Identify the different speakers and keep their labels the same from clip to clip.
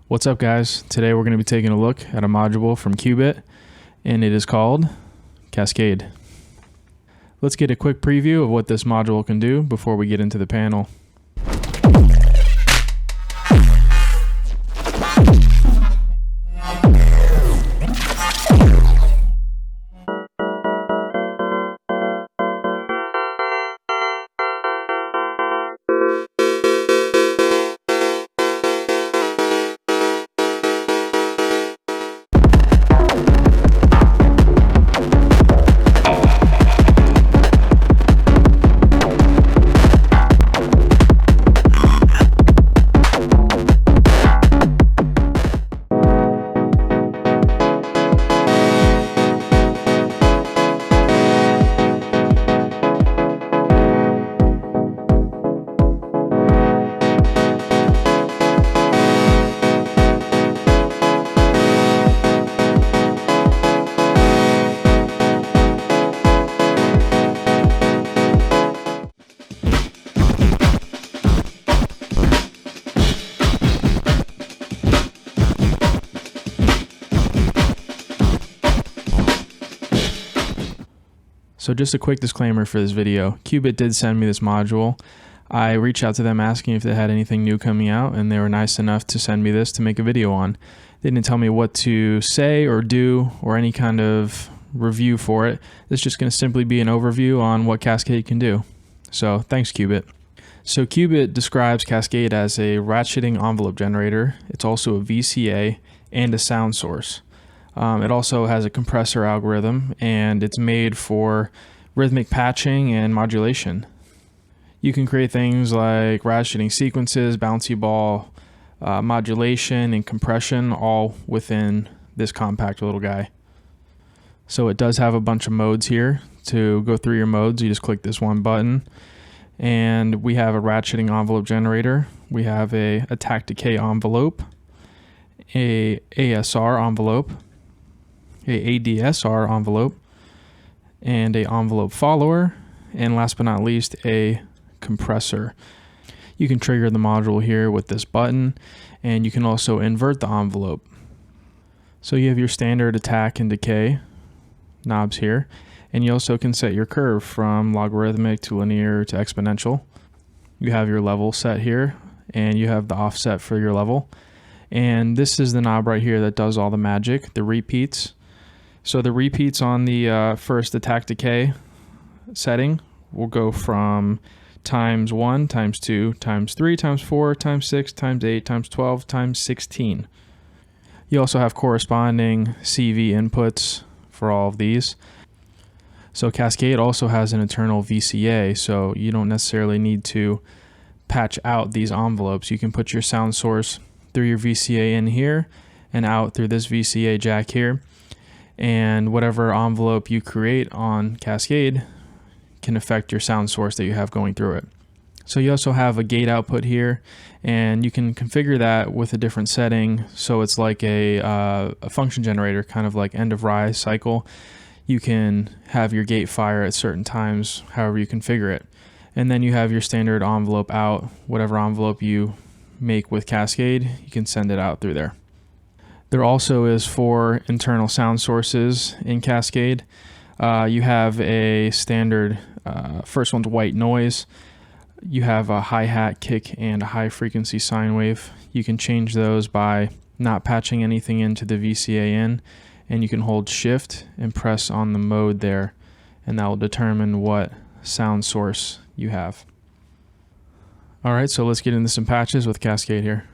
Speaker 1: What's up, guys? Today we're going to be taking a look at a module from Qubit, and it is called Cascade. Let's get a quick preview of what this module can do before we get into the panel. So just a quick disclaimer for this video. Qubit did send me this module. I reached out to them asking if they had anything new coming out, and they were nice enough to send me this to make a video on. They didn't tell me what to say or do or any kind of review for it. It's just going to simply be an overview on what Cascade can do. So thanks, Qubit. So Qubit describes Cascade as a ratcheting envelope generator. It's also a VCA and a sound source. It also has a compressor algorithm, and it's made for rhythmic patching and modulation. You can create things like ratcheting sequences, bouncy ball, modulation, and compression all within this compact little guy. So it does have a bunch of modes here. To go through your modes, you just click this one button, and we have a ratcheting envelope generator. We have a attack decay envelope, a ASR envelope, a ADSR envelope, and a envelope follower, and last but not least, a compressor. You can trigger the module here with this button, and you can also invert the envelope. So you have your standard attack and decay knobs here, and you also can set your curve from logarithmic to linear to exponential. You have your level set here, and you have the offset for your level. And this is the knob right here that does all the magic, the repeats. So the repeats on the first attack decay setting will go from times 1, times 2, times 3, times 4, times 6, times 8, times 12, times 16. You also have corresponding CV inputs for all of these. So Cascade also has an internal VCA, so you don't necessarily need to patch out these envelopes. You can put your sound source through your VCA in here and out through this VCA jack here. And whatever envelope you create on Cascade can affect your sound source that you have going through it. So you also have a gate output here, and you can configure that with a different setting. So it's like a function generator, kind of like end of rise cycle. You can have your gate fire at certain times, however you configure it. And then you have your standard envelope out. Whatever envelope you make with Cascade, you can send it out through there. There also is 4 internal sound sources in Cascade. You have a standard, first one's white noise. You have a hi-hat, kick, and a high frequency sine wave. You can change those by not patching anything into the VCA in, and you can hold shift and press on the mode there, and that will determine what sound source you have. Alright, so let's get into some patches with Cascade here.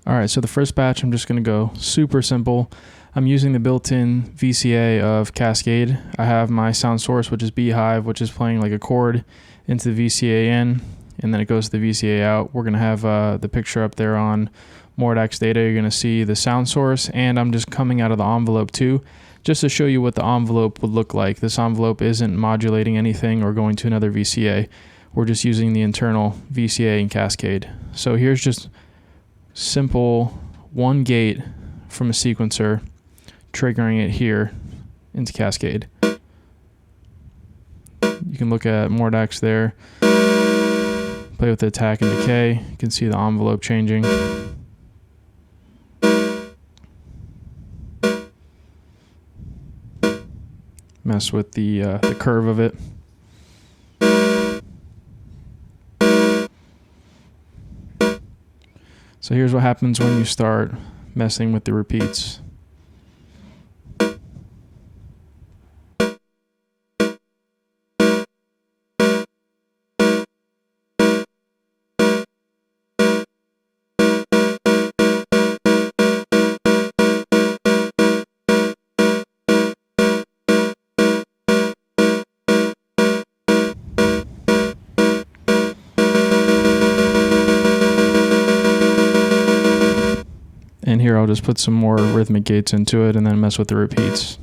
Speaker 1: Alright, so the first batch, I'm just going to go super simple. I'm using the built-in VCA of Cascade. I have my sound source, which is Beehive, which is playing like a chord into the VCA in, and then it goes to the VCA out. We're going to have the picture up there on Mordax data. You're going to see the sound source, and I'm just coming out of the envelope too, just to show you what the envelope would look like. This envelope isn't modulating anything or going to another VCA. We're just using the internal VCA in Cascade. So here's just simple one gate from a sequencer triggering it here into Cascade. You can look at Mordax there, play with the attack and decay. You can see the envelope changing. mess with the curve of it. So here's what happens when you start messing with the repeats. And here I'll just put some more rhythmic gates into it and then mess with the repeats.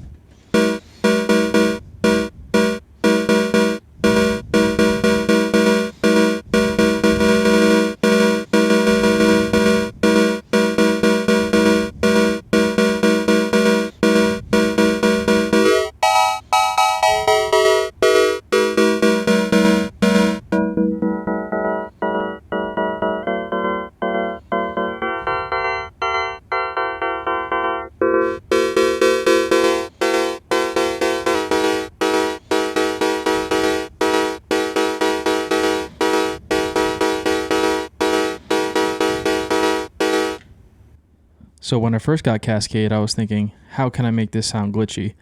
Speaker 1: So when I first got Cascade, I was thinking, how can I make this sound glitchy?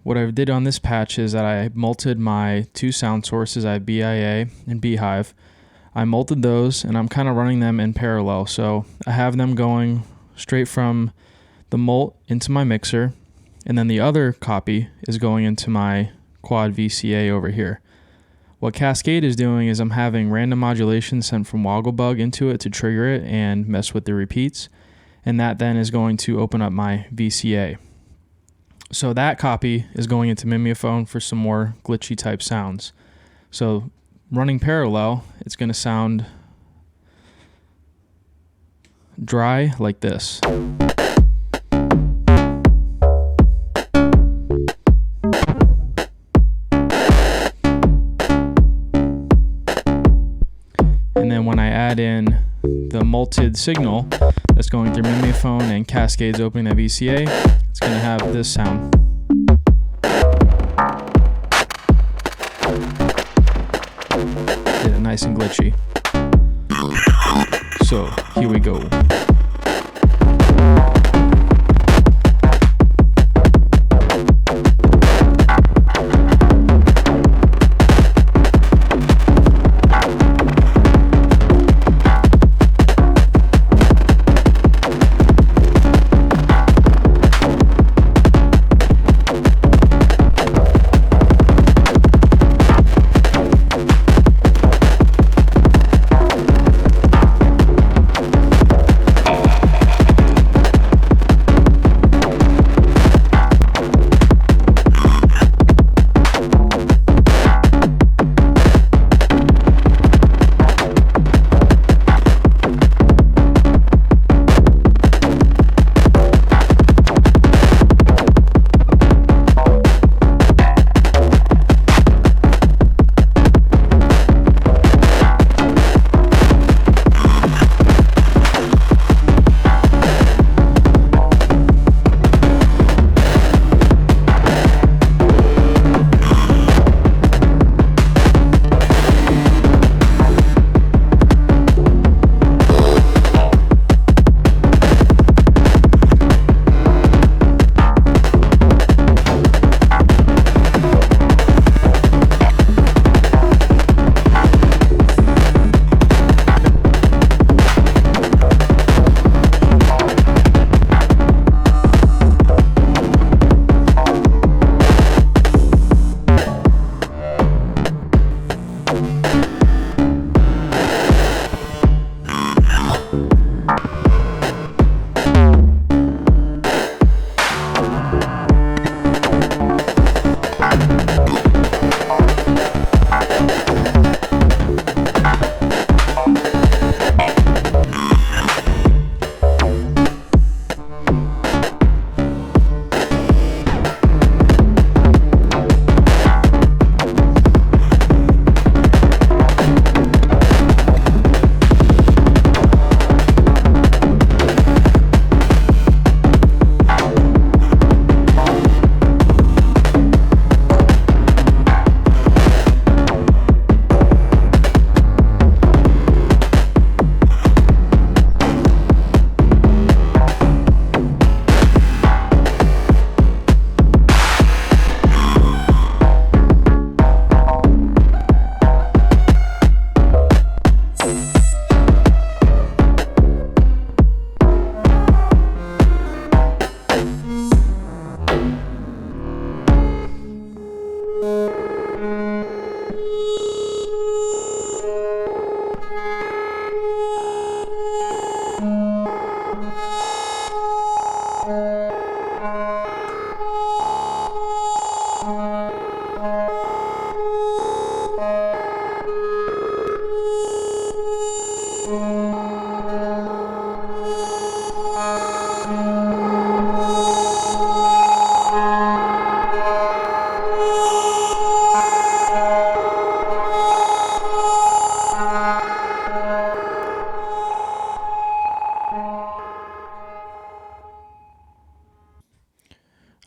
Speaker 1: What I did on this patch is that I multed my two sound sources. I have BIA and Beehive. I multed those and I'm kind of running them in parallel. So I have them going straight from the mult into my mixer, and then the other copy is going into my quad VCA over here. What Cascade is doing is I'm having random modulation sent from Wogglebug into it to trigger it and mess with the repeats. And that then is going to open up my VCA. So that copy is going into Mimeophone for some more glitchy type sounds. So running parallel, it's going to sound dry like this. And then when I add in the multed signal that's going through Mimeophone and Cascade's opening that VCA, it's going to have this sound. Get it nice and glitchy. So here we go.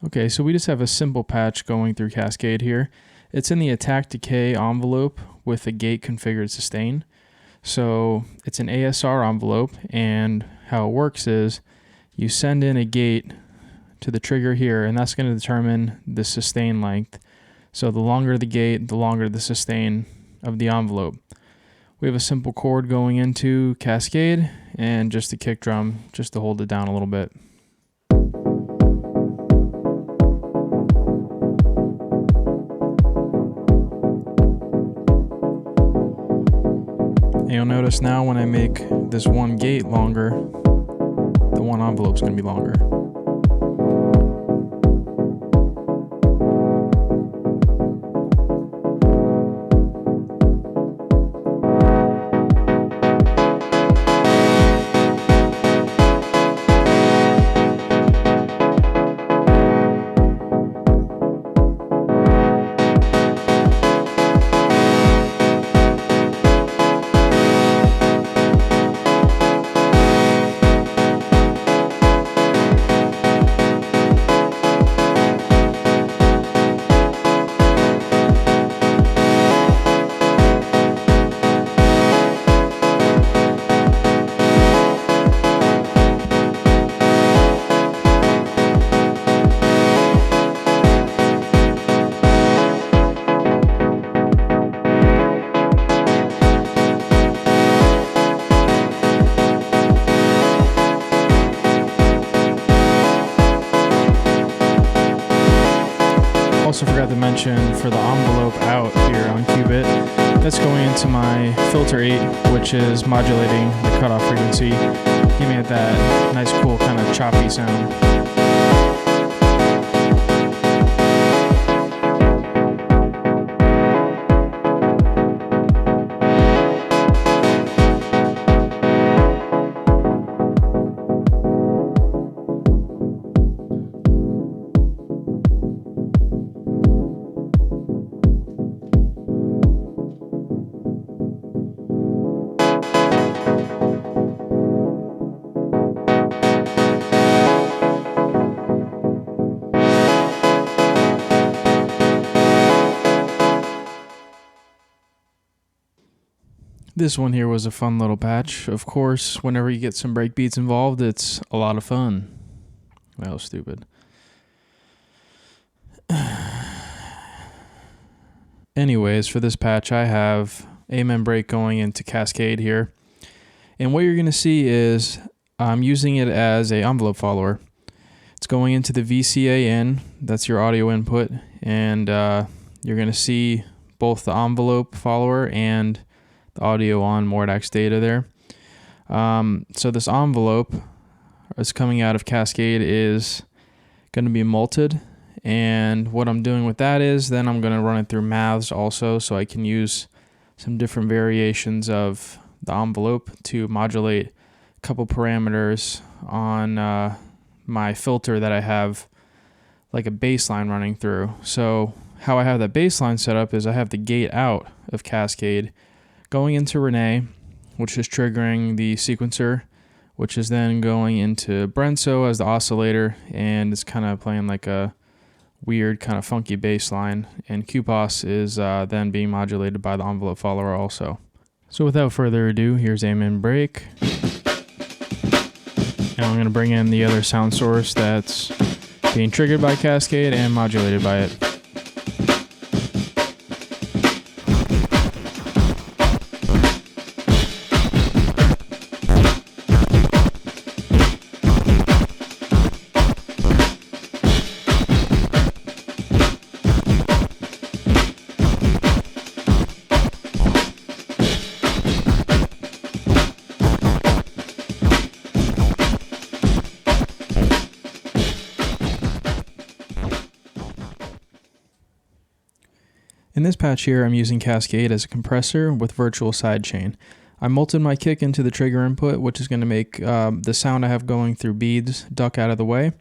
Speaker 1: Okay, so we just have a simple patch going through Cascade here. It's in the attack decay envelope with a gate configured sustain. So it's an ASR envelope, and how it works is you send in a gate to the trigger here, and that's going to determine the sustain length. So the longer the gate, the longer the sustain of the envelope. We have a simple chord going into Cascade, and just a kick drum just to hold it down a little bit. And you'll notice now when I make this one gate longer, the one envelope is going to be longer. Also forgot to mention for the envelope out here on Qubit, that's going into my filter 8, which is modulating the cutoff frequency, giving it that nice cool kind of choppy sound. This one here was a fun little patch. Of course, whenever you get some breakbeats involved, it's a lot of fun. That was stupid. Anyways, for this patch, I have Amen break going into Cascade here. And what you're going to see is I'm using it as a envelope follower. It's going into the VCA in, that's your audio input, and you're going to see both the envelope follower and the audio on Mordax data there. So this envelope that's coming out of Cascade is going to be multed, and what I'm doing with that is then I'm going to run it through maths also, so I can use some different variations of the envelope to modulate a couple parameters on my filter that I have like a baseline running through. So how I have that baseline set up is I have the gate out of Cascade going into Renee, which is triggering the sequencer, which is then going into Brenso as the oscillator, and it's kind of playing like a weird kind of funky bass line, and QPOS is then being modulated by the envelope follower also. So without further ado, here's Amen break, and I'm going to bring in the other sound source that's being triggered by Cascade and modulated by it. In this patch here, I'm using Cascade as a compressor with virtual sidechain. I molted my kick into the trigger input, which is going to make the sound I have going through beads duck out of the way.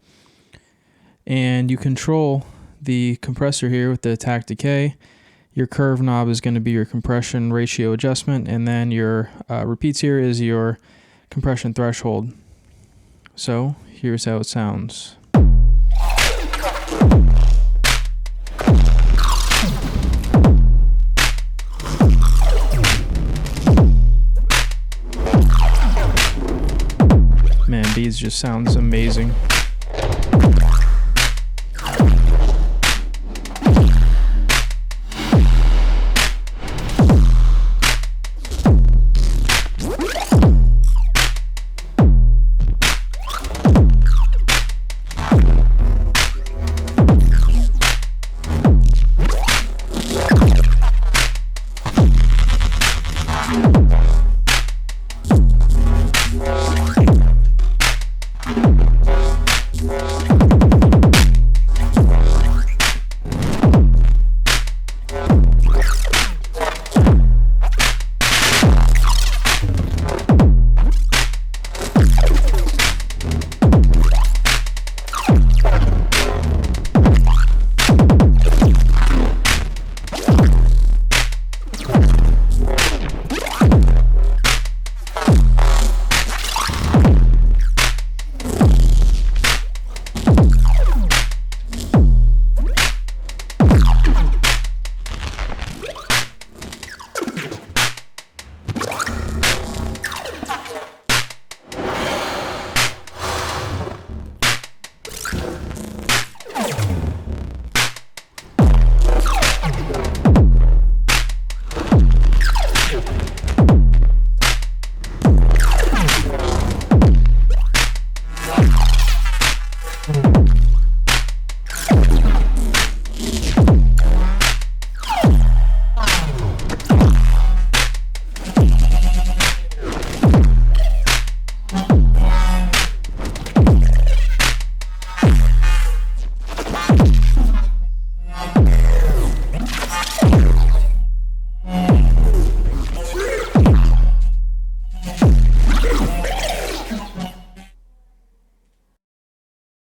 Speaker 1: And you control the compressor here with the attack decay. Your curve knob is going to be your compression ratio adjustment, and then your repeats here is your compression threshold. So here's how it sounds. Man, beads just sounds amazing.